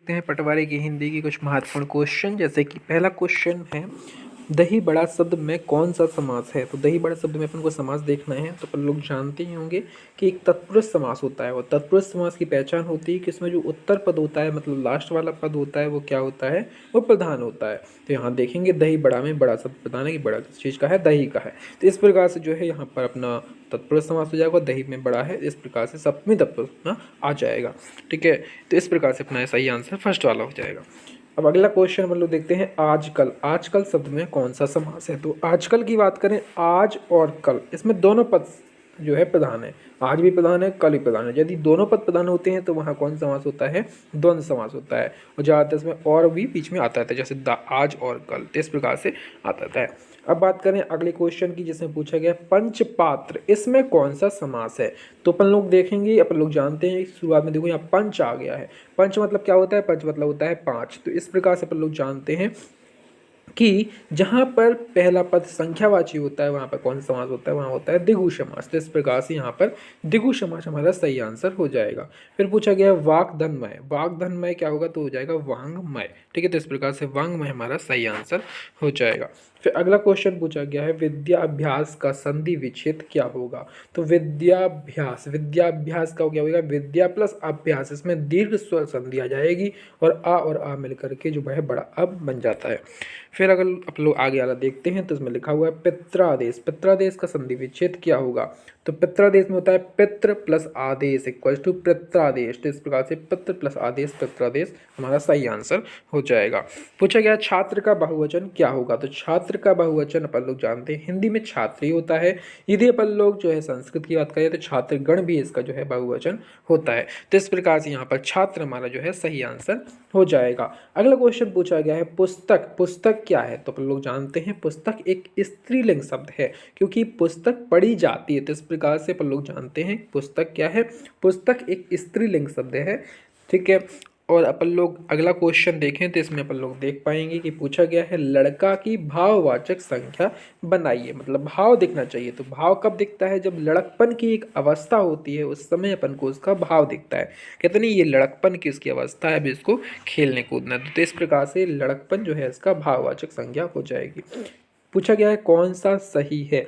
देखते हैं पटवारी की हिंदी की कुछ महत्वपूर्ण क्वेश्चन। जैसे कि पहला क्वेश्चन है, दही बड़ा शब्द में कौन सा समास है। तो दही बड़ा शब्द में अपन को समास देखना है। तो अपन लोग जानते ही होंगे कि एक तत्पुरुष समास होता है। और तत्पुरुष समास की पहचान होती है कि इसमें जो उत्तर पद होता है, मतलब लास्ट वाला पद होता है, वो क्या होता है, वो प्रधान होता है। तो यहाँ देखेंगे दही बड़ा में बड़ा शब्द प्रधान है कि बड़ा किस चीज़ का है, दही का है। तो इस प्रकार से जो है यहाँ पर अपना तत्पुरुष समास हो जाएगा। दही में बड़ा है, इस प्रकार से सप्तमी तत्पुरुष अपना आ जाएगा। ठीक है, तो इस प्रकार से अपना सही आंसर फर्स्ट वाला हो जाएगा। अब अगला क्वेश्चन हम लोग देखते हैं, आजकल। आजकल शब्द में कौन सा समास है। तो आजकल की बात करें, आज और कल, इसमें दोनों पद जो है प्रधान है। आज भी प्रधान है, कल भी प्रधान है। यदि दोनों पद प्रधान होते हैं तो वहाँ कौन समास होता है, द्वंद्व समास होता है। और ज़्यादातर इसमें और भी बीच में आता है, जैसे आज और कल, तो इस प्रकार से आता है। अब बात करें अगले क्वेश्चन की, जिसमें पूछा गया पंचपात्र, इसमें कौन सा समास है। तो अपन लोग देखेंगे, अपन लोग जानते हैं, शुरुआत में देखो यहाँ पंच आ गया है। पंच मतलब क्या होता है, पंच मतलब होता है पाँच। तो इस प्रकार से अपन लोग जानते हैं कि जहाँ पर पहला पद संख्यावाची होता है वहाँ पर कौन सा समास होता है, वहाँ होता है द्विगु समास। तो इस प्रकार से यहाँ पर द्विगु समास हमारा सही आंसर हो जाएगा। फिर पूछा गया वाक्धनमय। वाक्धनमय क्या होगा, तो हो जाएगा वांग्मय। ठीक है, तो इस प्रकार से वांग्मय हमारा सही आंसर हो जाएगा। फिर अगला क्वेश्चन पूछा गया है, विद्याभ्यास का संधि विच्छेद क्या होगा। तो विद्याभ्यास, विद्याभ्यास का क्या होगा, विद्या प्लस अभ्यास, इसमें दीर्घ स्वर संधि आ जाएगी और आ मिलकर के जो है बड़ा अब बन जाता है। फिर अगर आप लोग आगे वाला देखते हैं तो इसमें लिखा हुआ है पित्रादेश। पित्रादेश का संधि विच्छेद क्या होगा। तो पित्रादेश में होता है पितृ प्लस आदेश इक्वल्स टू पित्रादेश। तो इस प्रकार से पितृ प्लस आदेश पित्रादेश हमारा सही आंसर हो जाएगा। पूछा गया छात्र का बहुवचन क्या होगा। तो छात्र का बहुवचन अपन लोग जानते हैं हिंदी में छात्री होता है। यदि अपन लोग जो है संस्कृत की बात करें तो छात्रगण भी इसका जो है बहुवचन होता है। तो इस प्रकार से यहाँ पर छात्र हमारा जो है सही आंसर हो जाएगा। अगला क्वेश्चन पूछा गया है पुस्तक। पुस्तक क्या है। तो अपन लोग जानते हैं पुस्तक एक स्त्रीलिंग शब्द है, क्योंकि पुस्तक पढ़ी जाती है। तो इस प्रकार से अपन लोग जानते हैं पुस्तक क्या है, पुस्तक एक स्त्रीलिंग शब्द है। ठीक है, और अपन लोग अगला क्वेश्चन देखें तो इसमें अपन लोग देख पाएंगे कि पूछा गया है लड़का की भाववाचक संख्या बनाइए। मतलब भाव दिखना चाहिए। तो भाव कब दिखता है, जब लड़कपन की एक अवस्था होती है, उस समय अपन को उसका भाव दिखता है। कहते नहीं, ये लड़कपन की उसकी अवस्था है, अभी इसको खेलने कूदना है। तो इस प्रकार से लड़कपन जो है इसका भाववाचक संज्ञा हो जाएगी। पूछा गया है कौन सा सही है।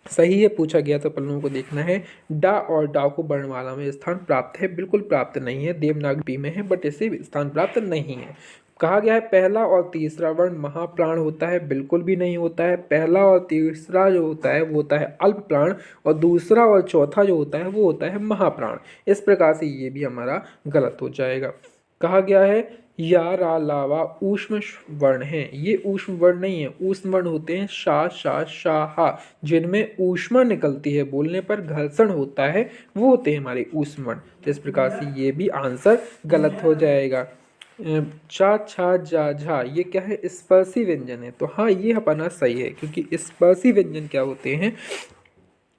सही है पूछा गया तो अपन लोगों को देखना है, डा और डाकू वर्णमाला में स्थान प्राप्त है, बिल्कुल प्राप्त नहीं है। देवनागरी में है बट इसे स्थान प्राप्त नहीं है। कहा गया है पहला और तीसरा वर्ण महाप्राण होता है, बिल्कुल भी नहीं होता है। पहला और तीसरा जो होता है वो होता है अल्प प्राण, और दूसरा और चौथा जो होता है वो होता है महाप्राण। इस प्रकार से ये भी हमारा गलत हो जाएगा। कहा गया है या रा लावा ऊष्म वर्ण हैं, ये ऊष्म वर्ण नहीं है। ऊष्म वर्ण होते हैं शा शा शाहा, जिनमें ऊष्मा निकलती है, बोलने पर घर्षण होता है, वो होते हैं हमारे ऊष्म वर्ण। तो इस प्रकार से ये भी आंसर गलत हो जाएगा। चा छा जा झा, ये क्या है, स्पर्शी व्यंजन है। तो हाँ, ये अपना सही है, क्योंकि स्पर्शी व्यंजन क्या होते हैं,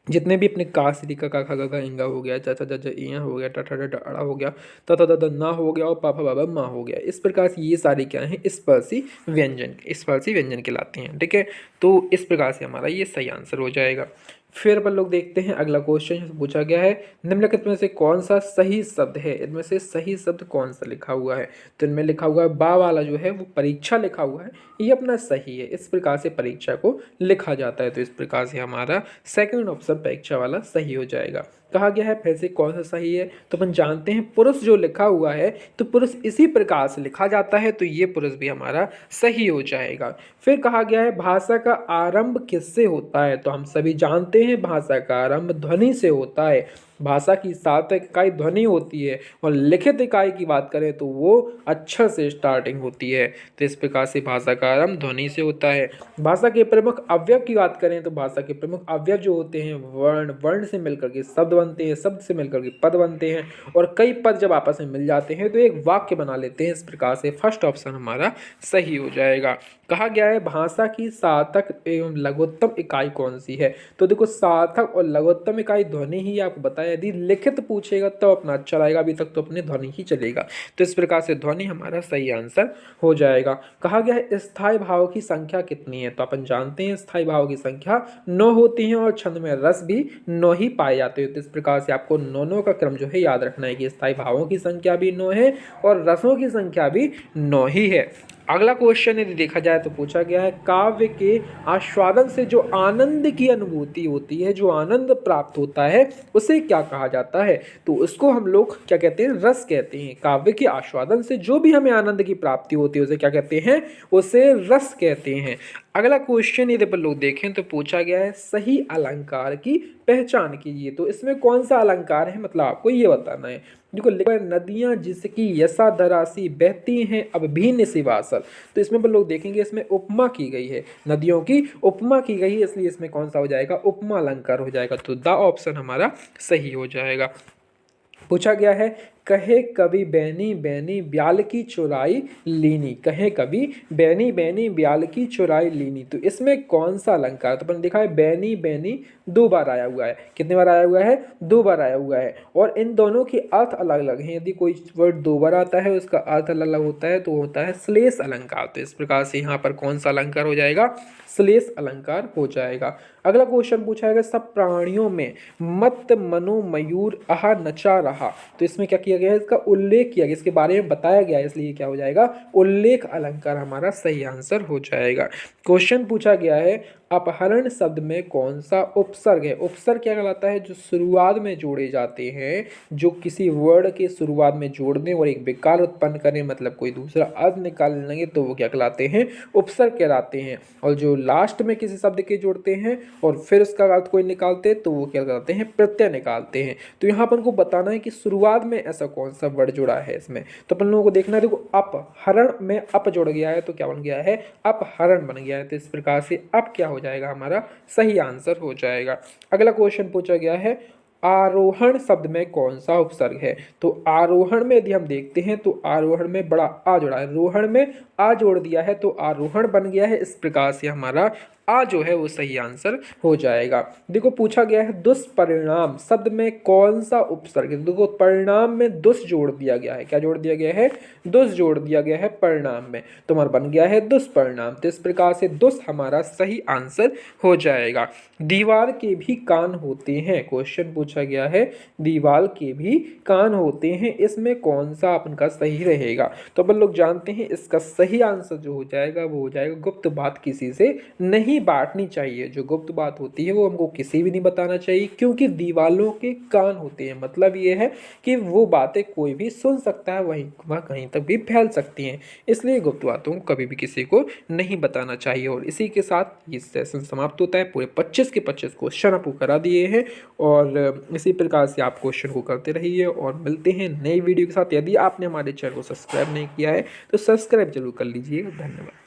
जितने भी अपने का सी का खा गा इंगा हो गया, चा चा जा इया हो गया, टा टा डा अड़ा हो गया, ता ता दा ना हो गया, और पापा बाबा माँ हो गया। इस प्रकार से ये सारे क्या हैं, स्पर्शी व्यंजन कहलाते हैं। ठीक है, तो इस प्रकार से हमारा ये सही आंसर हो जाएगा। फिर अपन लोग देखते हैं अगला क्वेश्चन पूछा गया है, निम्नलिखित में से कौन सा सही शब्द है। इनमें से सही शब्द कौन सा लिखा हुआ है। तो इनमें लिखा हुआ है बा वाला जो है वो परीक्षा लिखा हुआ है, ये अपना सही है। इस प्रकार से परीक्षा को लिखा जाता है। तो इस प्रकार से हमारा सेकंड ऑप्शन परीक्षा वाला सही हो जाएगा। कहा गया है फिर से कौन सा सही है। तो अपन जानते हैं पुरुष जो लिखा हुआ है, तो पुरुष इसी प्रकार से लिखा जाता है, तो ये पुरुष भी हमारा सही हो जाएगा। फिर कहा गया है भाषा का आरंभ किससे होता है। तो हम सभी जानते हैं भाषा का आरंभ ध्वनि से होता है। भाषा की सार्थक इकाई ध्वनि होती है, और लिखित इकाई की बात करें तो वो अक्षर से स्टार्टिंग होती है। तो इस प्रकार से भाषा का आरंभ ध्वनि से होता है। भाषा के प्रमुख अवयव की बात करें तो भाषा के प्रमुख अवयव जो होते हैं वर्ण, वर्ण से मिलकर के शब्द बनते हैं, शब्द से मिलकर के पद बनते हैं, और कई पद जब आपस में मिल जाते हैं तो एक वाक्य बना लेते हैं। इस प्रकार से फर्स्ट ऑप्शन हमारा सही हो जाएगा। कहा गया है भाषा की सार्थक एवं लघुत्तम इकाई कौन सी है। तो देखो, सार्थक और लघुत्तम इकाई ध्वनि ही आपको बताया यदि लिखित पूछेगा तो अपना अच्छा रहेगा, अभी तक तो अपने ध्वनि ही चलेगा। तो इस प्रकार से ध्वनि हमारा सही आंसर हो जाएगा। कहा गया है स्थायी भाव की संख्या कितनी है, तो अपन जानते हैं स्थायी भाव की संख्या 9 होती है और छंद में रस भी 9 ही पाए जाते हैं। तो इस प्रकार से आपको 9 का क्रम जो है याद रखना है कि स्थायी भावों की संख्या भी 9 है और रसों की संख्या भी 9 ही है। अगला क्वेश्चन यदि देखा जाए तो पूछा गया है काव्य के आस्वादन से जो आनंद की अनुभूति होती है, जो आनंद प्राप्त होता है, उसे क्या कहा जाता है। तो उसको हम लोग क्या कहते हैं, रस कहते हैं। काव्य के आस्वादन से जो भी हमें आनंद की प्राप्ति होती है उसे क्या कहते हैं, उसे रस कहते हैं। अगला क्वेश्चन यदि अपन लोग देखें तो पूछा गया है सही अलंकार की पहचान कीजिए। तो इसमें कौन सा अलंकार है, मतलब आपको ये बताना है। देखो लिखा है नदियां जिसकी यसा धरासी बहती हैं अब भी निशिवासर। तो इसमें अपन लोग देखेंगे इसमें उपमा की गई है, नदियों की उपमा की गई है, इसलिए इसमें कौन सा हो जाएगा, उपमा अलंकार हो जाएगा। तो द ऑप्शन हमारा सही हो जाएगा। पूछा गया है कहे कवि बैनी बैनी ब्याल की चुराई लीनी, कहे कवि बैनी बैनी ब्याल की चुराई लीनी। तो इसमें कौन सा अलंकार, तो अपन देखा है बैनी बैनी 2 बार आया हुआ है, कितने बार आया हुआ है, 2 बार आया हुआ है और इन दोनों के अर्थ अलग अलग हैं। यदि कोई वर्ड 2 बार आता है उसका अर्थ अलग अलग होता है तो होता है श्लेष अलंकार। तो इस प्रकार से यहाँ पर कौन सा अलंकार हो जाएगा, श्लेष अलंकार हो जाएगा। अगला क्वेश्चन पूछा गया सब प्राणियों में मत मनो मयूर आहा नचा रहा। तो इसमें क्या किया गया है, इसका उल्लेख किया गया, इसके बारे में बताया गया है, इसलिए क्या हो जाएगा, उल्लेख अलंकार हमारा सही आंसर हो जाएगा। क्वेश्चन पूछा गया है अपहरण शब्द में कौन सा उपसर्ग है। उपसर्ग क्या कहलाता है, जो शुरुआत में जोड़े जाते हैं, जो किसी वर्ड के शुरुआत में जोड़ दें और एक विकार उत्पन्न करें, मतलब कोई दूसरा अर्थ निकालने लगे, तो वो क्या कहलाते हैं, उपसर्ग कहलाते हैं। और जो लास्ट में किसी शब्द के जोड़ते हैं और फिर उसका अर्थ कोई निकालते हैं तो वो क्या कहलाते हैं, प्रत्यय निकालते हैं। तो यहाँ अपन को बताना है कि शुरुआत में ऐसा कौन सा वर्ड जुड़ा है इसमें। तो अपन लोगों को देखना है, देखो अपहरण में अप जुड़ गया है तो क्या बन गया है, अपहरण बन गया है। तो इस प्रकार से अब क्या हो जाएगा, हमारा सही आंसर हो जाएगा। अगला क्वेश्चन पूछा गया है आरोहण शब्द में कौन सा उपसर्ग है। तो आरोहण में यदि हम देखते हैं तो आरोहण में बड़ा आ जोड़ा है, रोहण में आ जोड़ दिया है तो आरोहण बन गया है। इस प्रकार से हमारा आ जो है वो सही आंसर हो जाएगा। देखो पूछा गया है दुष्परिणाम शब्द में कौन सा उपसर्ग है। देखो परिणाम में दुष् जोड़ दिया गया है, क्या जोड़ दिया गया है, दुष् जोड़ दिया गया है परिणाम में, तो हमारा बन गया है दुष्परिणाम। तो इस प्रकार से दुष् हमारा सही आंसर हो जाएगा। दीवार के भी कान होते हैं, क्वेश्चन पूछा गया है दीवार के भी कान होते हैं, इसमें कौन सा अपन का सही रहेगा। तो अपन लोग जानते हैं इसका सही आंसर जो हो जाएगा वो हो जाएगा गुप्त बात किसी से नहीं बांटनी चाहिए। जो गुप्त बात होती है वो हमको किसी भी नहीं बताना चाहिए, क्योंकि दीवालों के कान होते हैं, मतलब ये है कि वो बातें कोई भी सुन सकता है, वहीं वह कहीं तक भी फैल सकती हैं, इसलिए गुप्त बातों को कभी भी किसी को नहीं बताना चाहिए। और इसी के साथ ये सेशन समाप्त होता है। पूरे 25 के 25 क्वेश्चन आपको करा दिए हैं और इसी प्रकार से आप क्वेश्चन को करते रहिए और मिलते हैं नई वीडियो के साथ। यदि आपने हमारे चैनल को सब्सक्राइब नहीं किया है तो सब्सक्राइब जरूर कर लीजिएगा। धन्यवाद।